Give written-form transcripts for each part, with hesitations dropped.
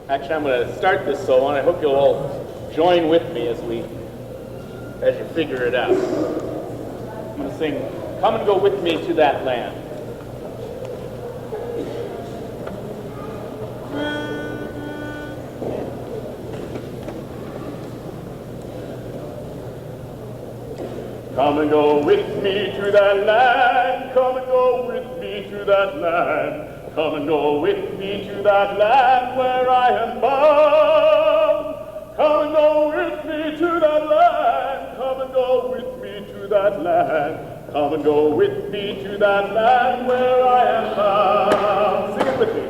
Actually, I'm going to start this solo, and I hope you'll all join with me as you figure it out. I'm going to sing, "Come and Go With Me to That Land." Come and go with me to that land, come and go with me to that land. Come and go with me to that land where I am bound. Come and go with me to that land, come and go with me to that land. Come and go with me to that land where I am bound. Sing it with me.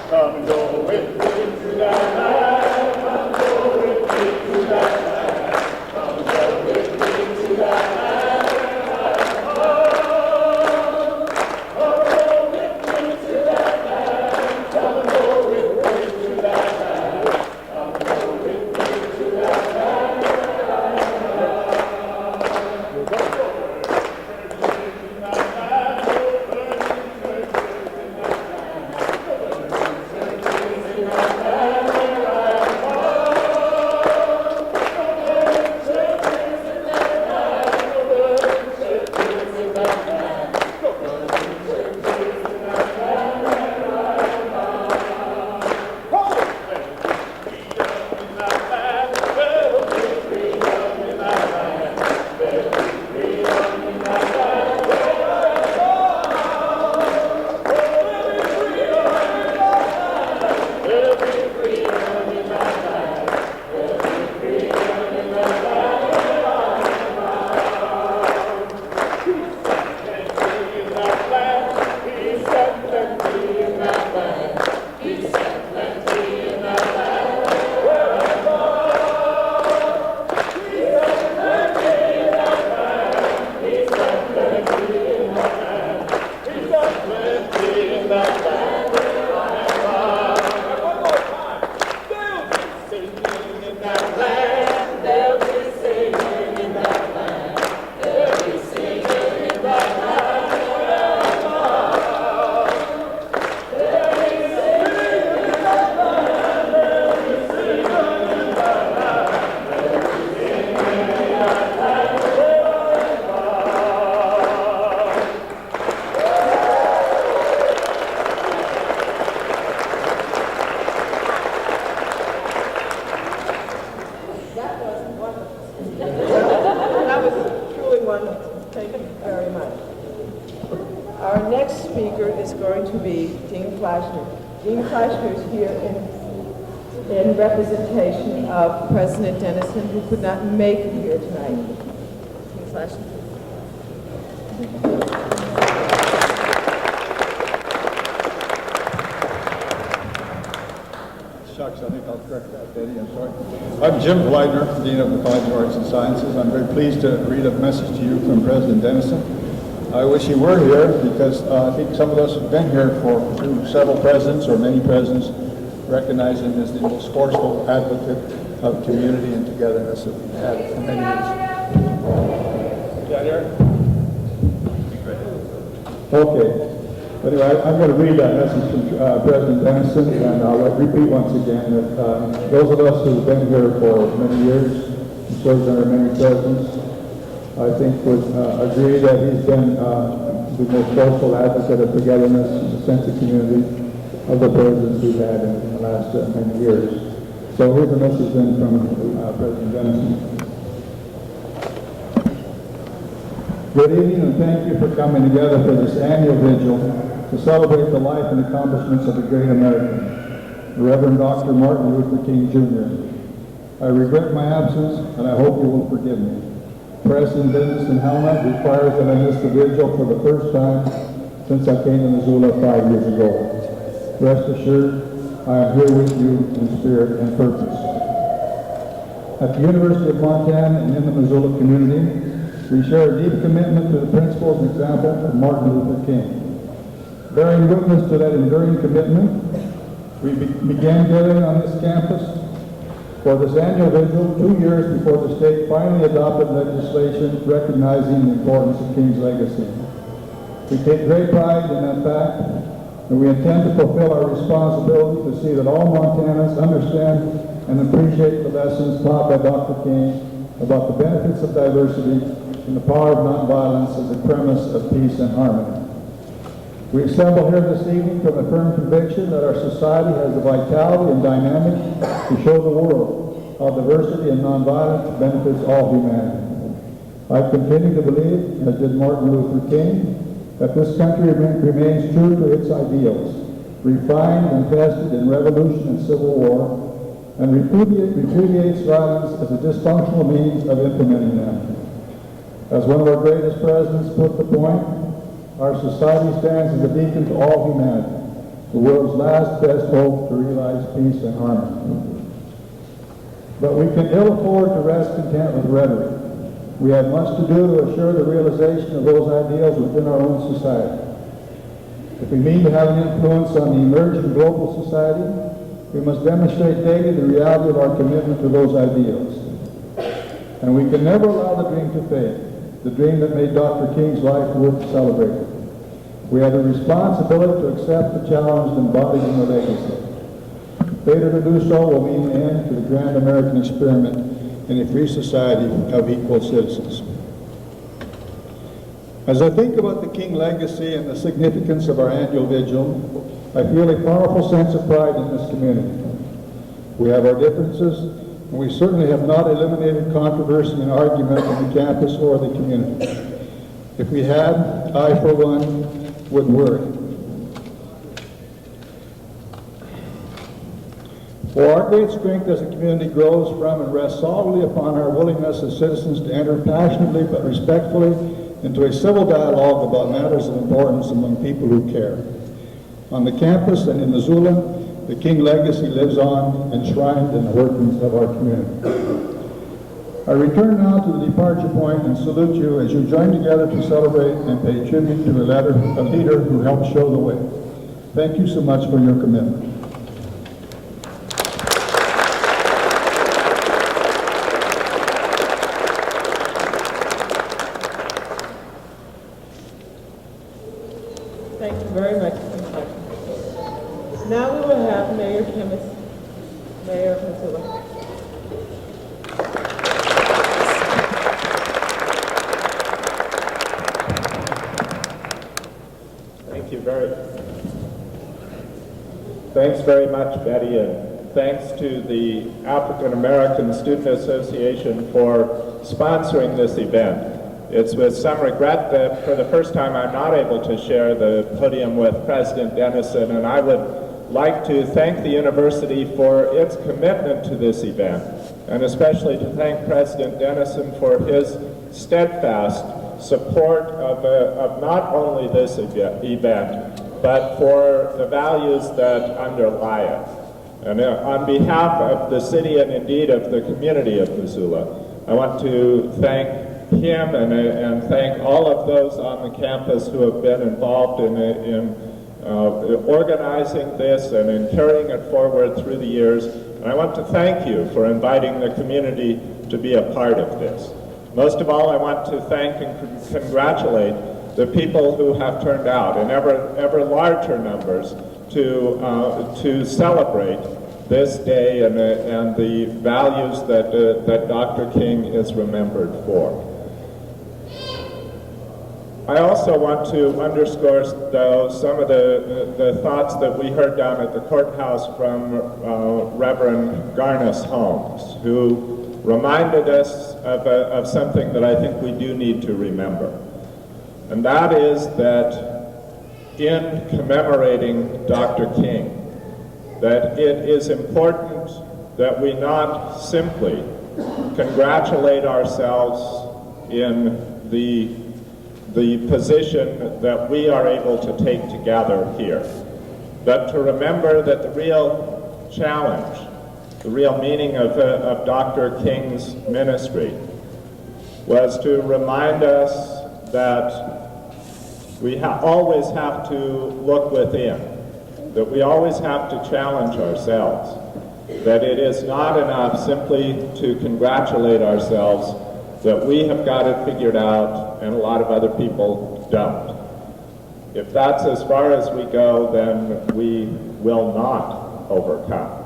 Come and go with me to that land, come and go with me to that land. Come and go with me to that land. Representation of President Dennison, who could not make it here tonight. Shucks, I think I'll correct that, Betty, I'm sorry. I'm Jim Bleidner, Dean of the College of Arts and Sciences. I'm very pleased to read a message to you from President Dennison. I wish he were here because I think some of us have been here through several presidents or many presidents, recognizing him as the most forceful advocate of community and togetherness that we've had for many years. Okay. Anyway, I'm going to read that message from President Dennison, and I'll repeat once again that those of us who have been here for many years and served under many presidents, I think would agree that he's been the most forceful advocate of togetherness and a sense of community of the presidents we've had in the last many years. So here's a message then from President Dennison. Good evening, and thank you for coming together for this annual vigil to celebrate the life and accomplishments of a great American, the Reverend Dr. Martin Luther King, Jr. I regret my absence, and I hope you will forgive me. Press and business in Helena requires that I miss the vigil for the first time since I came to Missoula 5 years ago. Rest assured, I am here with you in spirit and purpose. At the University of Montana and in the Missoula community, we share a deep commitment to the principles and example of Martin Luther King. Bearing witness to that enduring commitment, we began gathering on this campus for this annual vigil 2 years before the state finally adopted legislation recognizing the importance of King's legacy. We take great pride in that fact, and we intend to fulfill our responsibility to see that all Montanans understand and appreciate the lessons taught by Dr. King about the benefits of diversity and the power of nonviolence as a premise of peace and harmony. We assemble here this evening from a firm conviction that our society has the vitality and dynamic to show the world how diversity and nonviolence benefits all humanity. I continue to believe, as did Martin Luther King, that this country remains true to its ideals, refined and tested in revolution and civil war, and repudiates violence as a dysfunctional means of implementing them. As one of our greatest presidents put the point, our society stands as a beacon to all humanity, the world's last best hope to realize peace and harmony. But we can ill afford to rest content with rhetoric. We have much to do to assure the realization of those ideals within our own society. If we mean to have an influence on the emerging global society, we must demonstrate daily the reality of our commitment to those ideals. And we can never allow the dream to fade, the dream that made Dr. King's life worth celebrating. We have a responsibility to accept the challenge embodied in the legacy. Failure to do so will mean the end to the grand American experiment in a free society of equal citizens. As I think about the King legacy and the significance of our annual vigil, I feel a powerful sense of pride in this community. We have our differences, and we certainly have not eliminated controversy and argument on the campus or the community. If we had, I, for one, would worry. For our great strength as a community grows from and rests solidly upon our willingness as citizens to enter passionately but respectfully into a civil dialogue about matters of importance among people who care. On the campus and in Missoula, the King legacy lives on, enshrined in the workings of our community. I return now to the departure point and salute you as you join together to celebrate and pay tribute to a leader who helped show the way. Thank you so much for your commitment. Thank you very much, Mr. Clark. Now we will have Mayor Kimmis, Mayor of Missoula. Thanks very much, Betty, and thanks to the African American Student Association for sponsoring this event. It's with some regret that for the first time I'm not able to share the podium with President Dennison, and I would like to thank the university for its commitment to this event, and especially to thank President Dennison for his steadfast support of not only this event, but for the values that underlie it. And on behalf of the city and indeed of the community of Missoula, I want to thank him and thank all of those on the campus who have been involved in organizing this and in carrying it forward through the years. And I want to thank you for inviting the community to be a part of this. Most of all, I want to thank and congratulate the people who have turned out in ever larger numbers to celebrate this day and the values that Dr. King is remembered for. I also want to underscore, though, some of the thoughts that we heard down at the courthouse from Reverend Garnis Holmes, who reminded us of something that I think we do need to remember. And that is that in commemorating Dr. King, that it is important that we not simply congratulate ourselves in the position that we are able to take together here, but to remember that the real challenge, the real meaning of Dr. King's ministry was to remind us that we always have to look within, that we always have to challenge ourselves, that it is not enough simply to congratulate ourselves that we have got it figured out and a lot of other people don't. If that's as far as we go, then we will not overcome.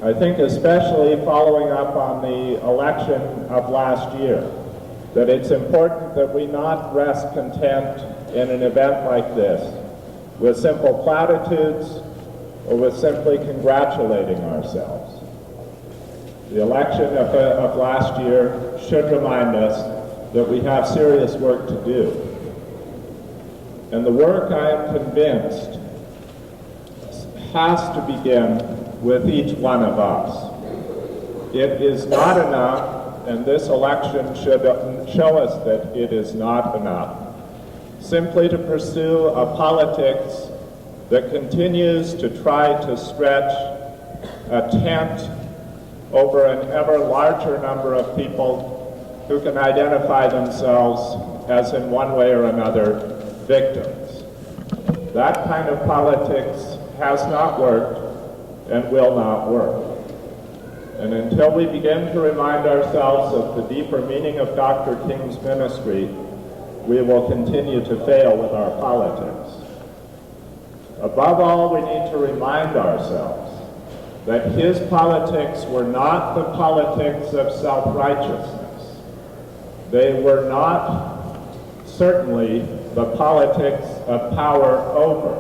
I think especially following up on the election of last year, that it's important that we not rest content in an event like this with simple platitudes or with simply congratulating ourselves. The election of last year should remind us that we have serious work to do. And the work, I am convinced, has to begin with each one of us. It is not enough, and this election should show us that it is not enough, simply to pursue a politics that continues to try to stretch a tent over an ever larger number of people who can identify themselves as in one way or another victims. That kind of politics has not worked and will not work. And until we begin to remind ourselves of the deeper meaning of Dr. King's ministry, we will continue to fail with our politics. Above all, we need to remind ourselves that his politics were not the politics of self-righteousness. They were not certainly the politics of power over,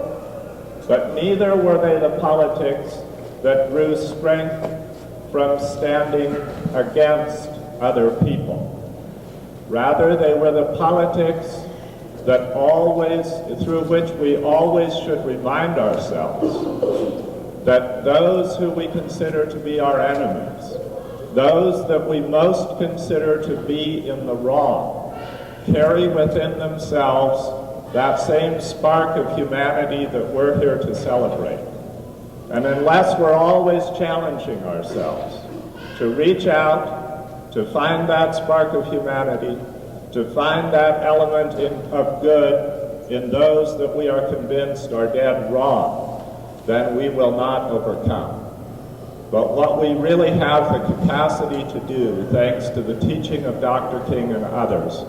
but neither were they the politics that drew strength from standing against other people. Rather, they were the politics that through which we always should remind ourselves that those who we consider to be our enemies, those that we most consider to be in the wrong, carry within themselves that same spark of humanity that we're here to celebrate. And unless we're always challenging ourselves to reach out, to find that spark of humanity, to find that element of good in those that we are convinced are dead wrong, then we will not overcome. But what we really have the capacity to do, thanks to the teaching of Dr. King and others,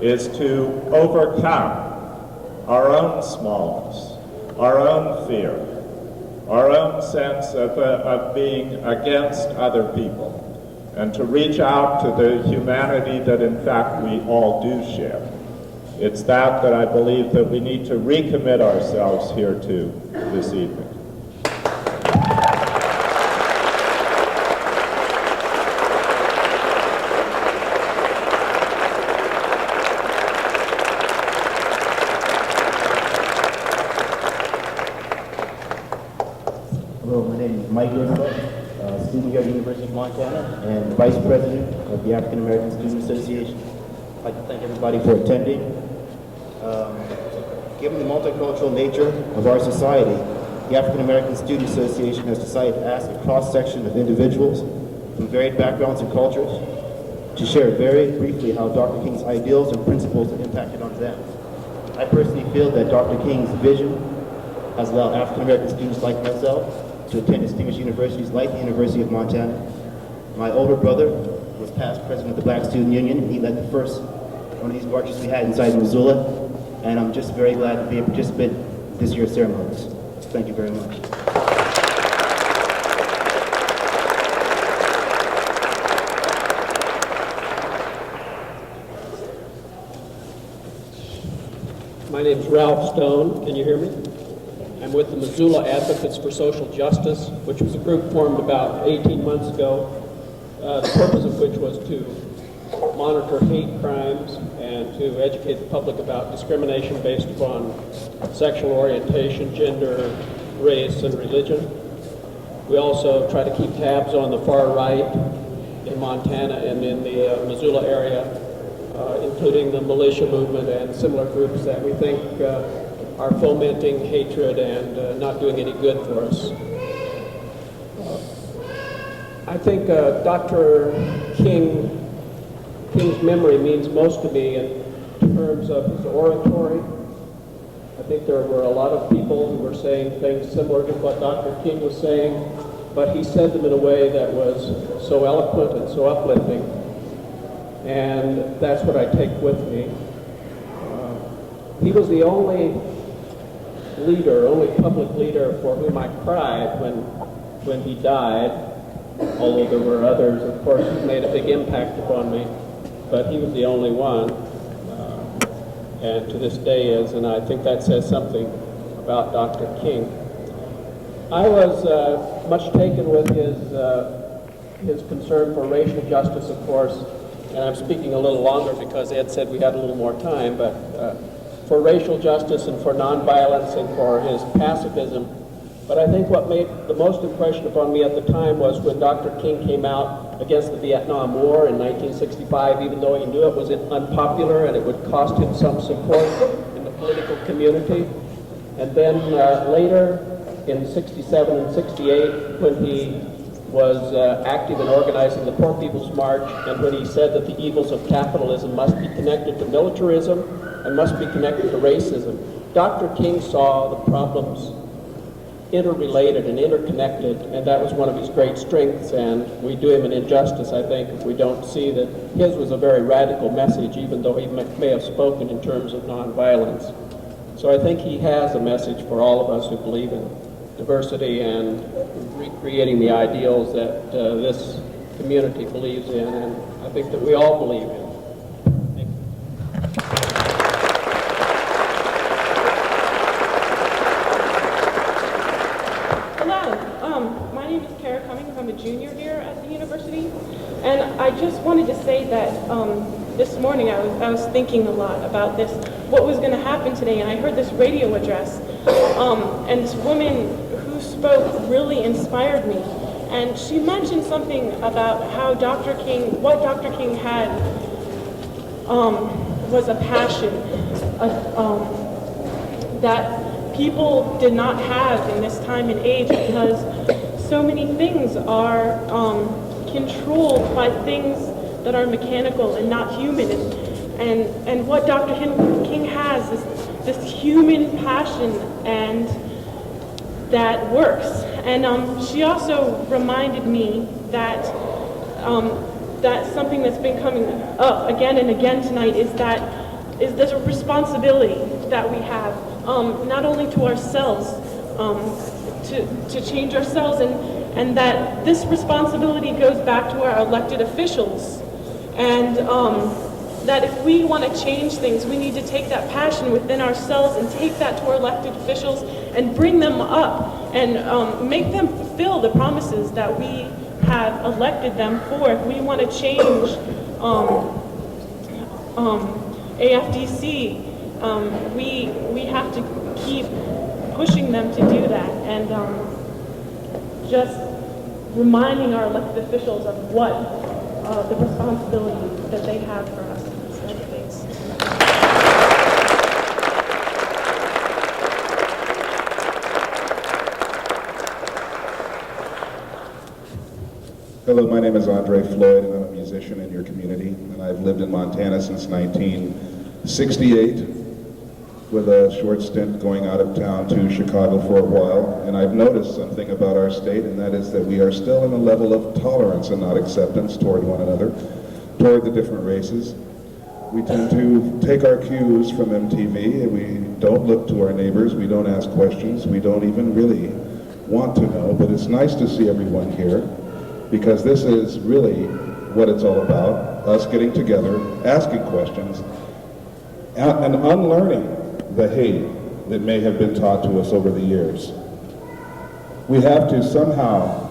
is to overcome our own smallness, our own fear, our own sense of being against other people, and to reach out to the humanity that in fact we all do share. It's that I believe that we need to recommit ourselves here to this evening. Hello, my name is Mike Griswold, student here at the University of Montana and Vice President of the African American Student Association. I'd like to thank everybody for attending. Given the multicultural nature of our society, the African American Student Association has decided to ask a cross-section of individuals from varied backgrounds and cultures to share very briefly how Dr. King's ideals and principles have impacted on them. I personally feel that Dr. King's vision has allowed African American students like myself to attend distinguished universities like the University of Montana. My older brother was past president of the Black Student Union, and he led the first one of these marches we had inside Missoula, and I'm just very glad to be a participant in this year's ceremonies. Thank you very much. My name is Ralph Stone. Can you hear me? I'm with the Missoula Advocates for Social Justice, which was a group formed about 18 months ago, the purpose of which was to monitor hate crimes and to educate the public about discrimination based upon sexual orientation, gender, race, and religion. We also try to keep tabs on the far right in Montana and in the Missoula area, including the militia movement and similar groups that we think are fomenting hatred and not doing any good for us. I think Dr. King's memory means most to me in terms of his oratory. I think there were a lot of people who were saying things similar to what Dr. King was saying, but he said them in a way that was so eloquent and so uplifting, and that's what I take with me. He was the only public leader for whom I cried when he died, although there were others, of course, who made a big impact upon me, but he was the only one, and to this day is, and I think that says something about Dr. King. I was much taken with his concern for racial justice, of course, and I'm speaking a little longer because Ed said we had a little more time, but for racial justice and for nonviolence and for his pacifism. But I think what made the most impression upon me at the time was when Dr. King came out against the Vietnam War in 1965, even though he knew it was unpopular and it would cost him some support in the political community. And then later in 67 and 68, when he was active in organizing the Poor People's March, and when he said that the evils of capitalism must be connected to militarism and must be connected to racism. Dr. King saw the problems interrelated and interconnected, and that was one of his great strengths, and we do him an injustice, I think, if we don't see that his was a very radical message, even though he may have spoken in terms of nonviolence. So I think he has a message for all of us who believe in diversity and recreating the ideals that this community believes in, and I think that we all believe in. Junior here at the university, and I just wanted to say that this morning I was thinking a lot about this, what was going to happen today, and I heard this radio address, and this woman who spoke really inspired me, and she mentioned something about how what Dr. King had was a passion that people did not have in this time and age, because so many things are controlled by things that are mechanical and not human. And what Dr. King has is this human passion, and that works. And she also reminded me that that something that's been coming up again and again tonight is there's a responsibility that we have, not only to ourselves, to change ourselves, and that this responsibility goes back to our elected officials, and that if we want to change things, we need to take that passion within ourselves and take that to our elected officials and bring them up and make them fulfill the promises that we have elected them for. If we want to change AFDC, we have to keep pushing them to do that, and just reminding our elected officials of what the responsibility that they have for us in these kind of things. Hello, my name is Andre Floyd, and I'm a musician in your community, and I've lived in Montana since 1968. With a short stint going out of town to Chicago for a while, and I've noticed something about our state, and that is that we are still in a level of tolerance and not acceptance toward one another, toward the different races. We tend to take our cues from MTV, and we don't look to our neighbors, we don't ask questions, we don't even really want to know, but it's nice to see everyone here, because this is really what it's all about, us getting together, asking questions, and unlearning the hate that may have been taught to us over the years. We have to somehow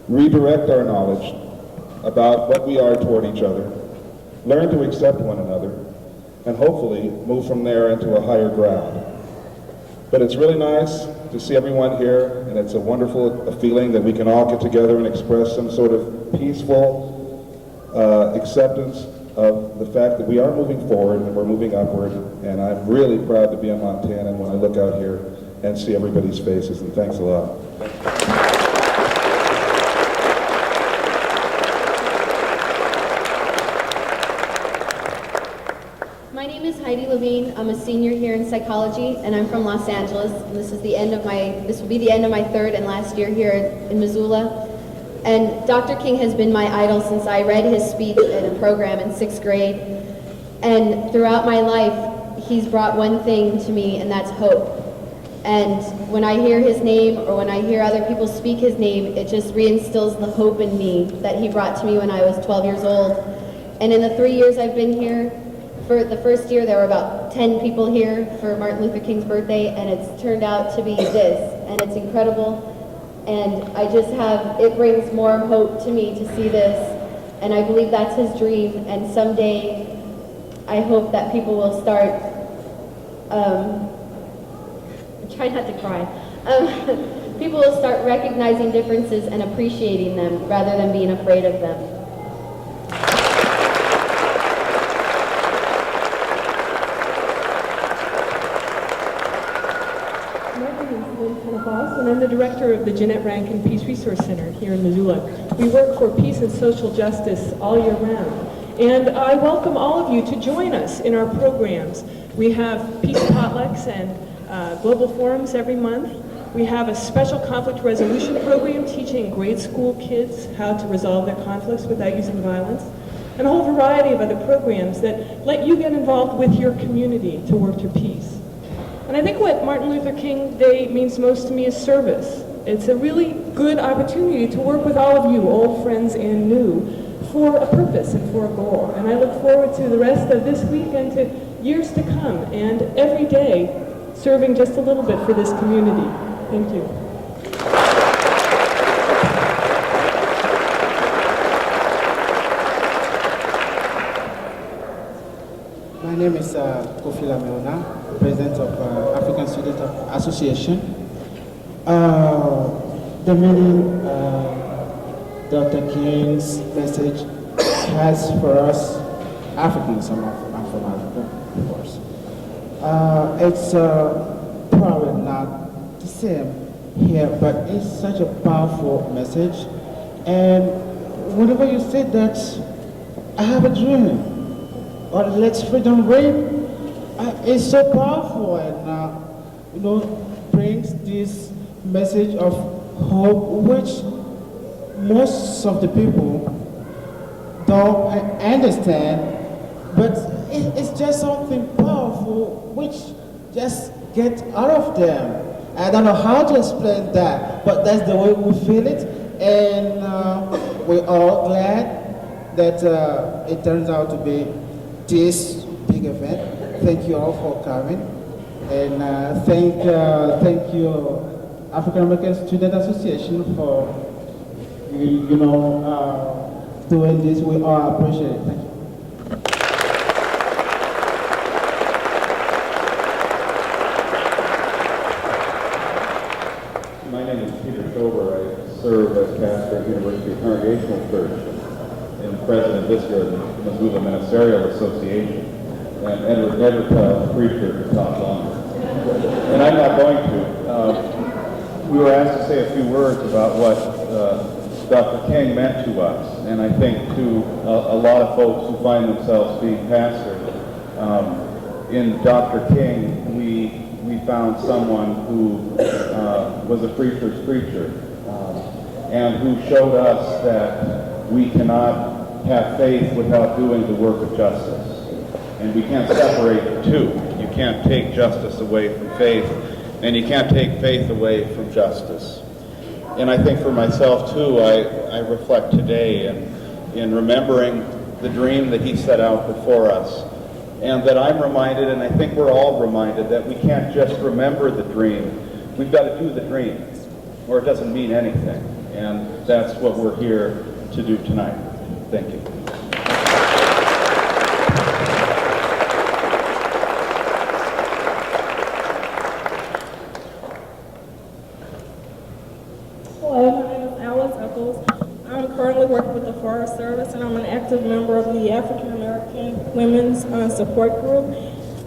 redirect our knowledge about what we are toward each other, learn to accept one another, and hopefully move from there into a higher ground. But it's really nice to see everyone here, and it's a wonderful feeling that we can all get together and express some sort of peaceful acceptance of the fact that we are moving forward and we're moving upward, and I'm really proud to be a Montanan when I look out here and see everybody's faces, and thanks a lot. My name is Heidi Levine. I'm a senior here in psychology, and I'm from Los Angeles, and this will be the end of my third and last year here in Missoula. And Dr. King has been my idol since I read his speech in a program in 6th grade. And throughout my life, he's brought one thing to me, and that's hope. And when I hear his name, or when I hear other people speak his name, it just reinstills the hope in me that he brought to me when I was 12 years old. And in the 3 years I've been here, for the first year there were about 10 people here for Martin Luther King's birthday, and it's turned out to be this, and it's incredible. And I just have, it brings more hope to me to see this, and I believe that's his dream, and someday I hope that people will start, try not to cry, people will start recognizing differences and appreciating them rather than being afraid of them. And I'm the director of the Jeanette Rankin Peace Resource Center here in Missoula. We work for peace and social justice all year round. And I welcome all of you to join us in our programs. We have peace potlucks and global forums every month. We have a special conflict resolution program teaching grade school kids how to resolve their conflicts without using violence. And a whole variety of other programs that let you get involved with your community to work to peace. And I think what Martin Luther King Day means most to me is service. It's a really good opportunity to work with all of you, old friends and new, for a purpose and for a goal. And I look forward to the rest of this week and to years to come, and every day serving just a little bit for this community. Thank you. My name is Kofi Lameona, President of African Student Association. The meaning Dr. King's message has for us Africans, I'm from Africa, of course. It's probably not the same here, but it's such a powerful message. And whenever you say that, I have a dream, or let's freedom reign, it's so powerful, and brings this message of hope, which most of the people don't understand, but it's just something powerful which just gets out of them. I don't know how to explain that, but that's the way we feel it, and we're all glad that it turns out to be this big event. Thank you all for coming, and thank you African American Student Association for doing this. We all appreciate it. Thank you. My name is Peter Schober. I serve as pastor at University Congregational Church and president this year of the Missoula Ministerial Association. And Edward never tells a preacher to talk longer. And I'm not going to. We were asked to say a few words about what Dr. King meant to us, and I think to a lot of folks who find themselves being pastored. In Dr. King, we found someone who was a preacher's preacher, and who showed us that we cannot have faith without doing the work of justice. And we can't separate the two. You can't take justice away from faith, and you can't take faith away from justice. And I think for myself too, I reflect today in remembering the dream that he set out before us, and that I'm reminded, and I think we're all reminded, that we can't just remember the dream. We've got to do the dream, or it doesn't mean anything. And that's what we're here to do tonight. Thank you. Work with the Forest Service, and I'm an active member of the African American Women's Support Group.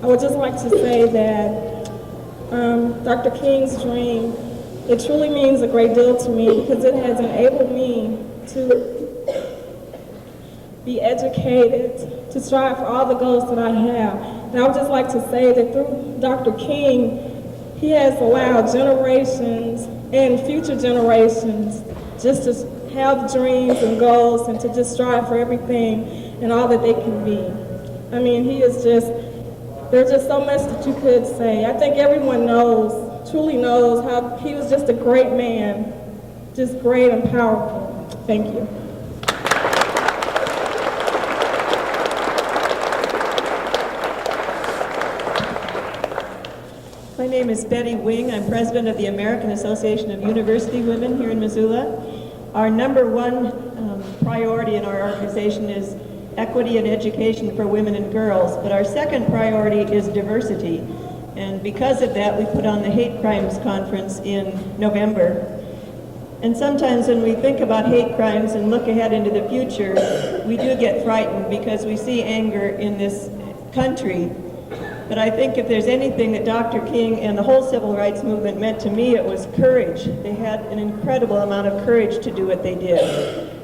I would just like to say that Dr. King's dream, it truly means a great deal to me because it has enabled me to be educated, to strive for all the goals that I have. And I would just like to say that through Dr. King, he has allowed generations and future generations just to have dreams and goals and to just strive for everything and all that they can be. I mean, he is just there's just so much that you could say. I think everyone knows, truly knows, how he was just a great man, just great and powerful. Thank you. My name is Betty Wing. I'm president of the American Association of University Women here in Missoula. Our number one priority in our organization is equity and education for women and girls, but our second priority is diversity. And because of that, we put on the Hate Crimes Conference in November. And sometimes when we think about hate crimes and look ahead into the future, we do get frightened because we see anger in this country. But I think if there's anything that Dr. King and the whole civil rights movement meant to me, it was courage. They had an incredible amount of courage to do what they did.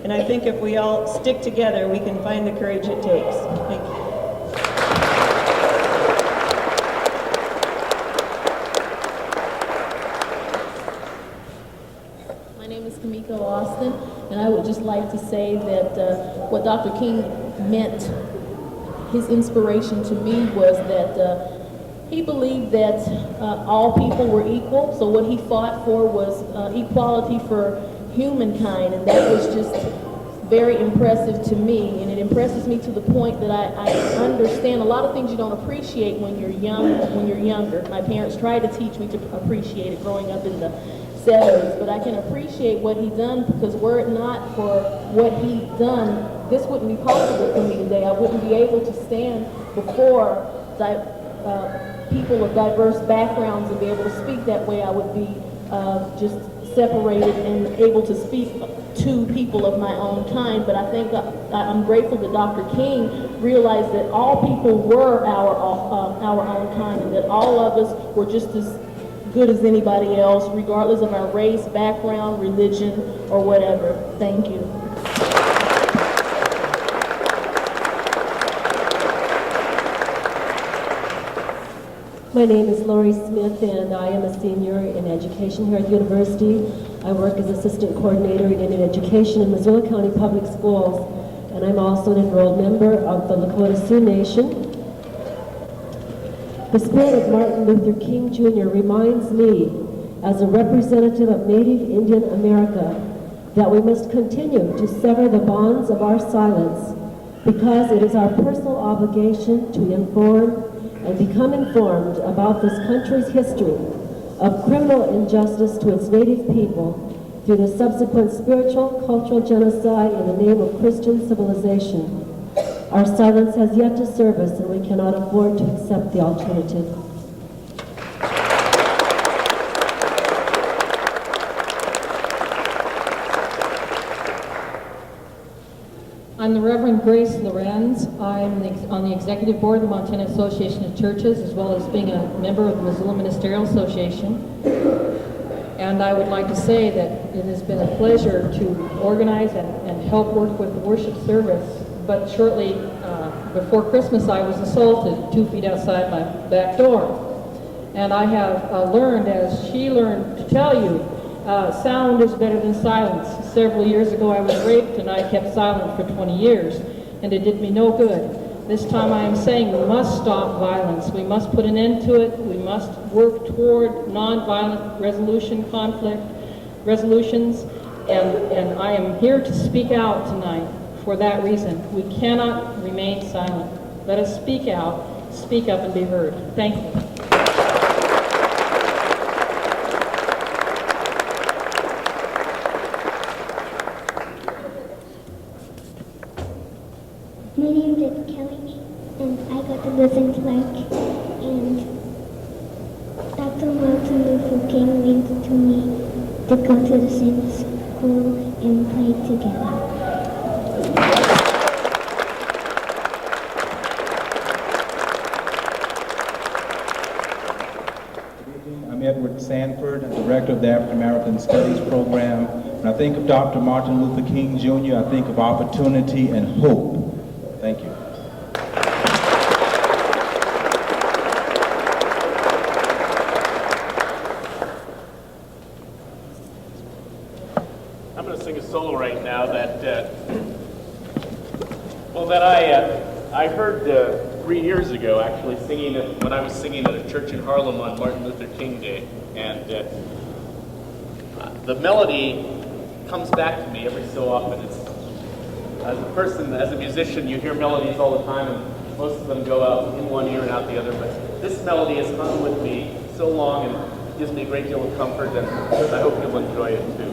And I think if we all stick together, we can find the courage it takes. Thank you. My name is Kamiko Austin, and I would just like to say that what Dr. King meant, his inspiration to me was that he believed that all people were equal, so what he fought for was equality for humankind, and that was just very impressive to me, and it impresses me to the point that I understand a lot of things you don't appreciate when you're young, when you're younger. My parents tried to teach me to appreciate it growing up in the 70s, but I can appreciate what he done, because were it not for what he done, this wouldn't be possible for me today. I wouldn't be able to stand before people of diverse backgrounds and be able to speak that way. I would be just separated and able to speak to people of my own kind. But I think I'm grateful that Dr. King realized that all people were our own kind, and that all of us were just as good as anybody else, regardless of our race, background, religion, or whatever. Thank you. My name is Lori Smith, and I am a senior in education here at the university. I work as assistant coordinator in Indian education in Missoula County Public Schools, and I'm also an enrolled member of the Lakota Sioux Nation. The spirit of Martin Luther King Jr. reminds me, as a representative of Native Indian America, that we must continue to sever the bonds of our silence, because it is our personal obligation to inform and become informed about this country's history of criminal injustice to its native people through the subsequent spiritual, cultural genocide in the name of Christian civilization. Our silence has yet to serve us, and we cannot afford to accept the alternative. I'm the Reverend Grace Lorenz. I'm on the executive board of the Montana Association of Churches, as well as being a member of the Missoula Ministerial Association. And I would like to say that it has been a pleasure to organize and help work with the worship service. But shortly before Christmas, I was assaulted 2 feet outside my back door. And I have learned, as she learned to tell you, sound is better than silence. Several years ago I was raped, and I kept silent for 20 years, and it did me no good. This time I am saying we must stop violence. We must put an end to it. We must work toward nonviolent conflict resolutions, and I am here to speak out tonight for that reason. We cannot remain silent. Let us speak out, speak up, and be heard. Thank you. My name is Kelly, and I got to listen to and Dr. Martin Luther King means to me to go to the same school and play together. I'm Edward Sanford, Director of the African American Studies Program. When I think of Dr. Martin Luther King Jr., I think of opportunity and hope. Thank you. I'm going to sing a solo right now that I heard 3 years years ago, actually, when I was singing at a church in Harlem on Martin Luther King Day, and the melody comes back to me every so often. As a musician, you hear melodies all the time, and most of them go out in one ear and out the other, but this melody has hung with me so long and gives me a great deal of comfort, and I hope you'll enjoy it too.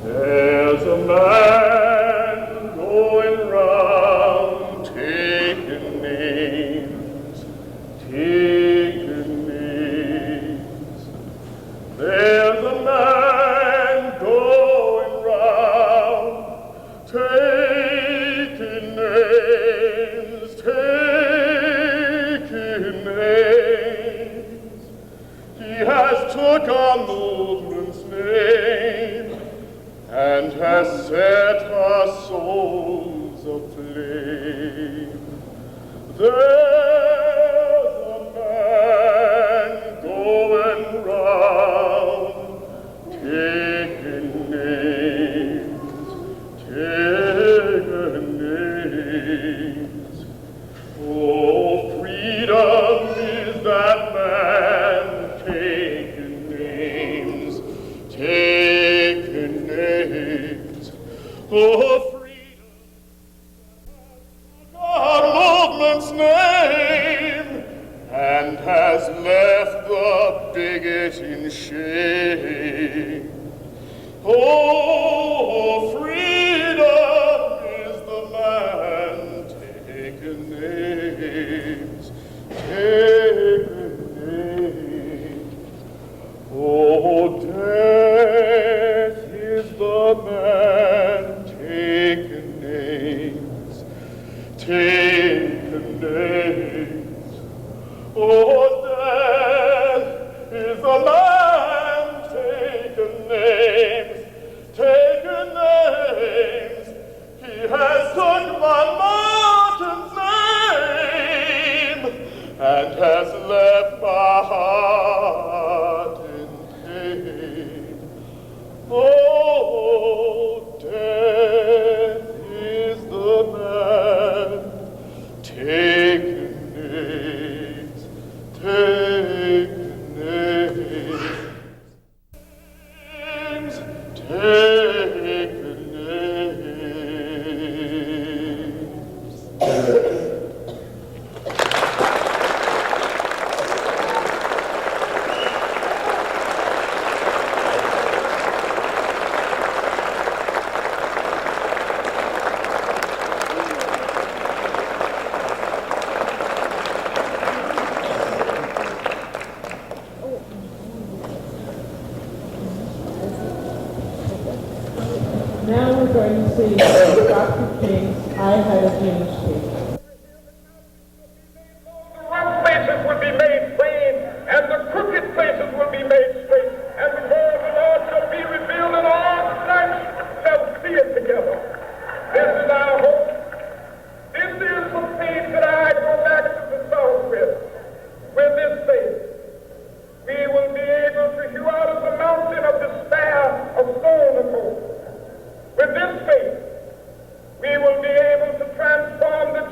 There's a man going round taking names, taking names. There's a man going round taking names, taking names. He has took our movement's name and has set our souls aflame. There's a man going round taking names, taking names. Oh, freedom is that man taking names, taking names. Oh, freedom, our movement's name, and has left the bigot in shame. Oh, freedom is the man taking names, taking names. Oh, death is the man taking names, taking names. Oh, death is the man taking names, taking names. He has took my mountain's name and has left my heart in pain. Oh, death is the man taking names, taking names, taking names. Now we're going to see Dr. King's I Had a Dream speech. Rough places will be made plain, and the crooked places will be made straight, and the glory of the Lord shall be revealed, and all flesh shall see it together. This is our hope. This is the faith that I go back to the South with. With this faith, we will be able to hew out of the mountain of despair a stone of hope. With this faith, we will be able to transform the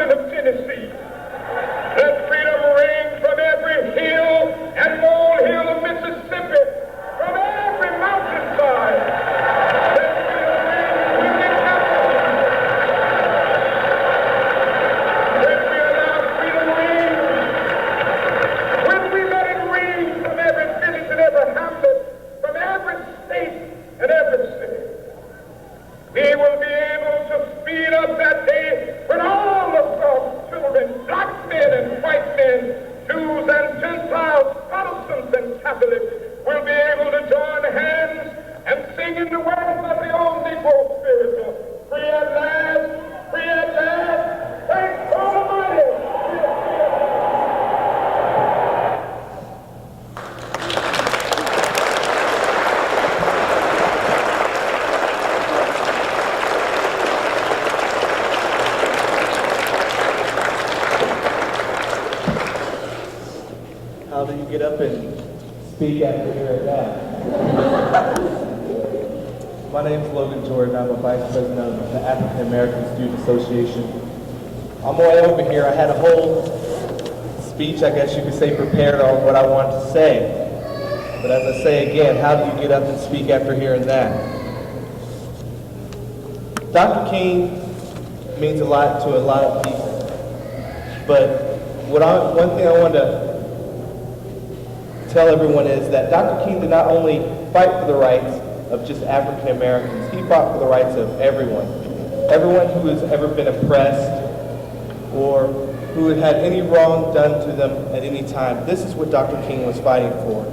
mountain of Tennessee. Let freedom ring from every hill and molehill of Mississippi, from every mountainside. Let freedom ring when we capital. When we allow freedom ring, when we let it ring from every village and every hamlet, from every state and every city, we will be able to speed up that day when all of God's children, black men and white men, Jews and Gentiles, Protestants and Catholics, will be able to join hands and sing in the words of the old Negro spiritual. Free at last, free at last, thank God Almighty. How do you get up and speak after hearing that? My name is Logan Jordan. I'm a vice president of the African American Student Association. On my way over here, I had a whole speech, I guess you could say, prepared on what I wanted to say. But as I say again, how do you get up and speak after hearing that? Dr. King means a lot to a lot of people. But one thing I wanted to tell everyone is that Dr. King did not only fight for the rights of just African Americans, he fought for the rights of everyone. Everyone who has ever been oppressed or who had had any wrong done to them at any time. This is what Dr. King was fighting for.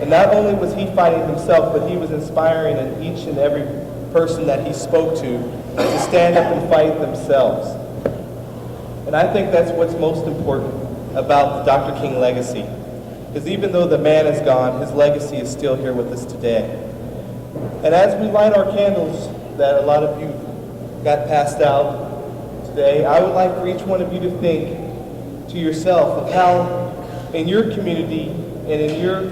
And not only was he fighting himself, but he was inspiring in each and every person that he spoke to stand up and fight themselves. And I think that's what's most important about the Dr. King legacy. Because even though the man is gone, his legacy is still here with us today. And as we light our candles that a lot of you got passed out today, I would like for each one of you to think to yourself of how in your community and in your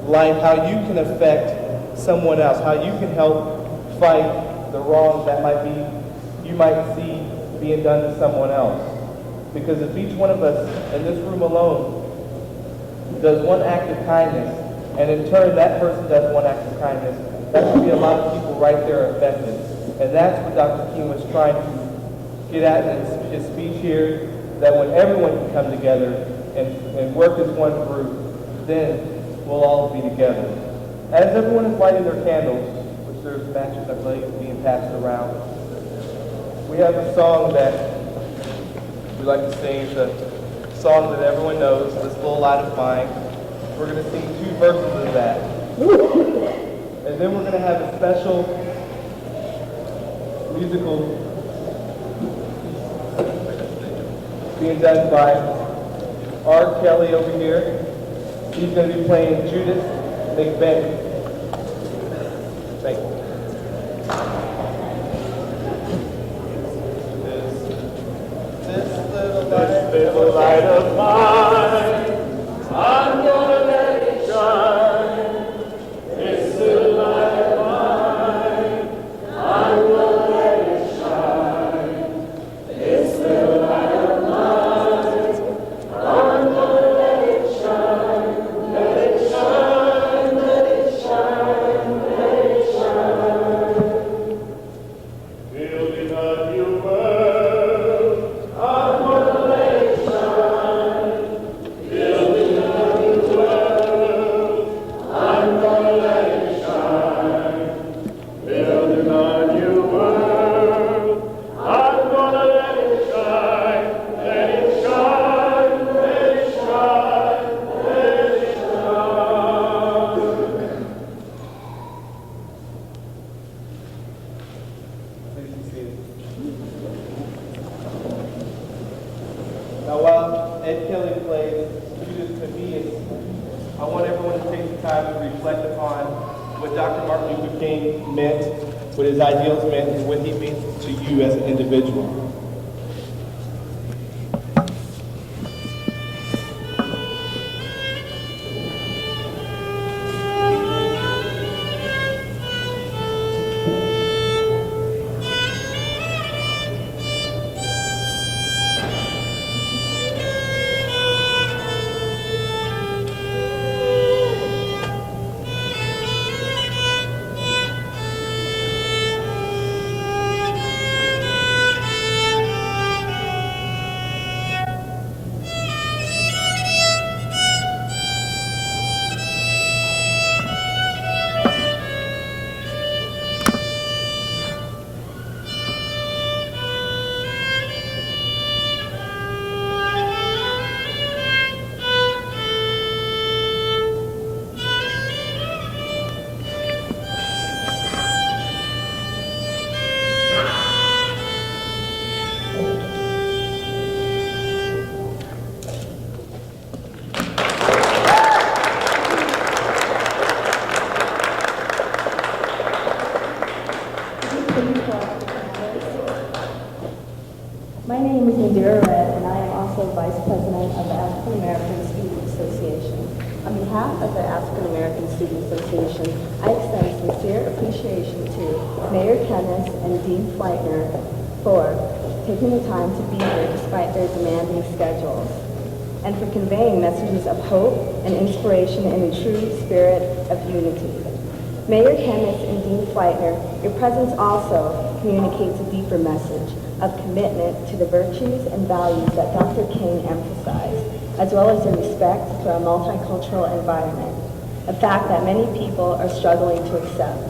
life, how you can affect someone else, how you can help fight the wrong that you might see being done to someone else. Because if each one of us in this room alone does one act of kindness, and in turn that person does one act of kindness, that could be a lot of people right there affected. And that's what Dr. King was trying to get at in his speech here, that when everyone can come together and work as one group, then we'll all be together. As everyone is lighting their candles, which there's matches I believe being passed around, we have a song that we like to sing. It's a song that everyone knows, This Little Light of Mine. We're going to sing 2 verses of that. And then we're going to have a special musical being done by R. Kelly over here. He's going to be playing Judas McBennett. Thank you. This little light of mine, I'm gonna let it shine. This little light of mine, I'm gonna let it shine. This little light of mine, I'm gonna let it shine. Let it shine, let it shine, let it shine. Building a new world, I'm gonna let it shine. Building a new world, I'm gonna let it shine. Building a new world, I'm gonna let it shine. Let it shine, let it shine, let it shine. Please be seated. Now, while Ed Kelly plays Judas McBennett, I want everyone to take the time to reflect upon what Dr. Martin Luther King meant, what his ideals meant, and what he means to you as an individual. My name is Indira Red, and I am also Vice President of the African American Student Association. On behalf of the African American Student Association, I extend sincere appreciation to Mayor Kennis and Dean Fleitner for taking the time to be here despite their demanding schedules, and for conveying messages of hope and inspiration in the true spirit of unity. Mayor Kennis and Dean Fleitner, your presence also communicates a deeper message of commitment to the virtues and values that Dr. King emphasized, as well as the respect for a multicultural environment, a fact that many people are struggling to accept.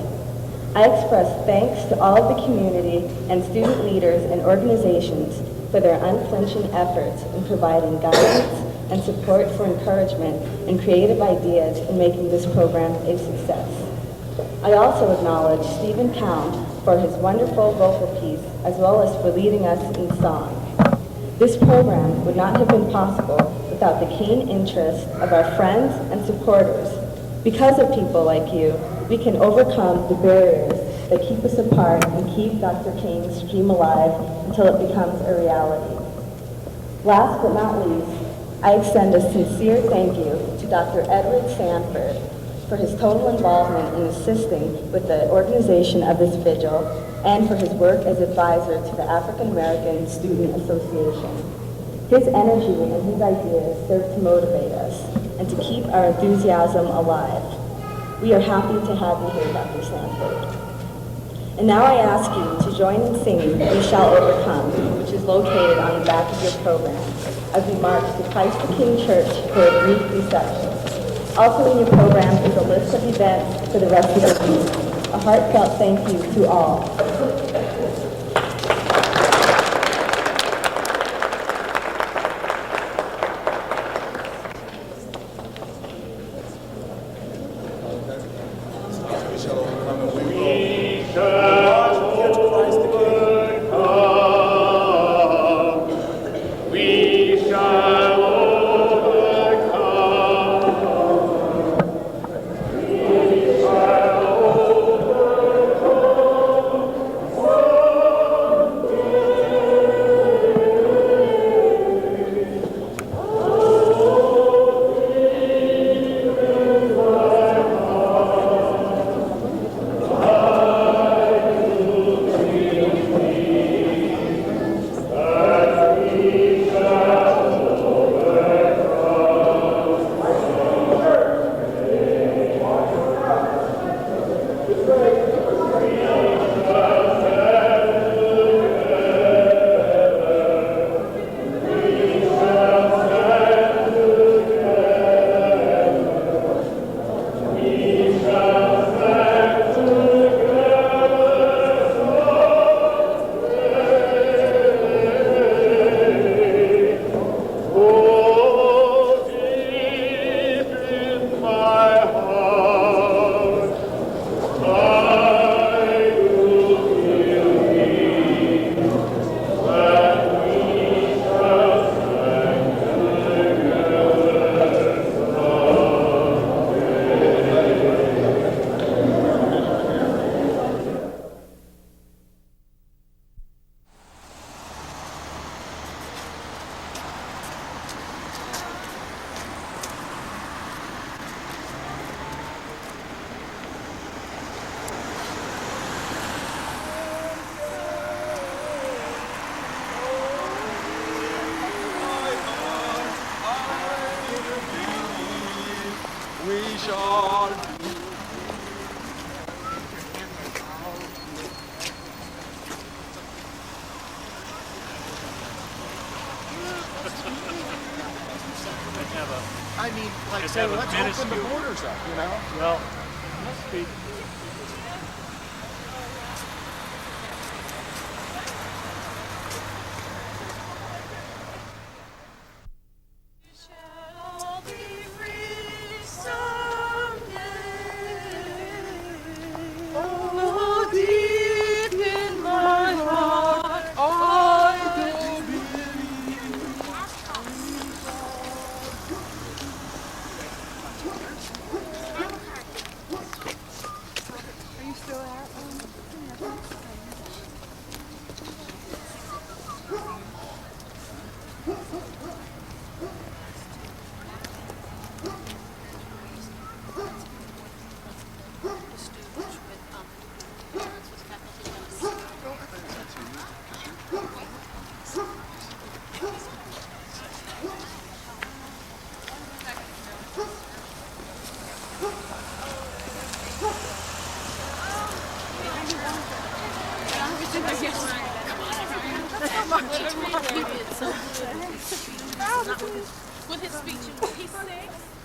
I express thanks to all of the community and student leaders and organizations for their unflinching efforts in providing guidance and support for encouragement and creative ideas in making this program a success. I also acknowledge Stephen Count for his wonderful vocal piece, as well as for leading us in song. This program would not have been possible without the keen interest of our friends and supporters. Because of people like you, we can overcome the barriers that keep us apart and keep Dr. King's dream alive until it becomes a reality. Last but not least, I extend a sincere thank you to Dr. Edward Sanford for his total involvement in assisting with the organization of this vigil and for his work as advisor to the African American Student Association. His energy and his ideas serve to motivate us and to keep our enthusiasm alive. We are happy to have you here, Dr. Sanford. And now I ask you to join in singing We Shall Overcome, which is located on the back of your program, as we march to Christ the King Church for a brief reception. Also in your program is a list of events for the rest of the week. A heartfelt thank you to all. I mean, like, say, let's open the borders up, you know? Well, it must be. Oh, deep in my heart, I believe. With his speech, he's sick.